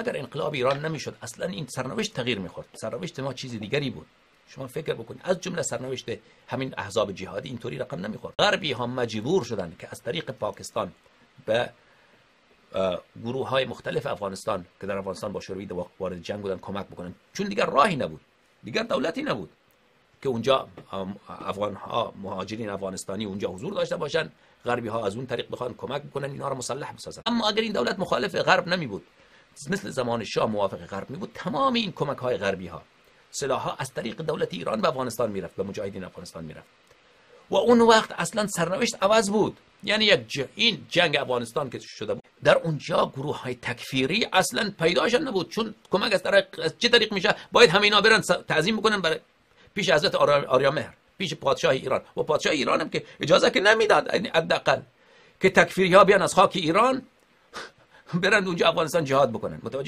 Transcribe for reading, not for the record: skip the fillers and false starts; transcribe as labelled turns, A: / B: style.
A: اگر انقلاب ایران نمیشد اصلا این سرنوشت تغییر میخورد. سرنوشت ما چیز دیگری بود. شما فکر بکنید از جمله سرنوشت همین احزاب جهادی اینطوری رقم نمیخورد. غربی ها مجبور شدن که از طریق پاکستان به گروه های مختلف افغانستان که در افغانستان با شوروی وارد جنگ بودن کمک بکنن، چون دیگر راهی نبود، دیگر دولتی نبود که اونجا افغان ها، مهاجرین افغانستانی اونجا حضور داشته باشن، غربی ها از اون طریق بخوان کمک بکنن اینها را مسلح بسازن. اما اگر این دولت مخالف غرب نمی بود، مثل زمان شاه موافق غرب می بود، تمام این کمک های غربی ها، سلاح ها از طریق دولت ایران به افغانستان میرفت، به مجاهدین افغانستان میرفت و اون وقت اصلا سرنوشت عوض بود. یعنی این جنگ افغانستان که شده بود، در اونجا گروه های تکفیری اصلا پیداش نبود، چون کمک از چه طریق میشه؟ باید همه اینا برن تعظیم بکنن برای پیش حضرت آریامهر، پیش پادشاه ایران، و پادشاه ایران هم که اجازه که نمیداد حداقل که تکفیری ها بیان از خاک ایران برن اونجا افغانستان جهاد بکنن. متوجه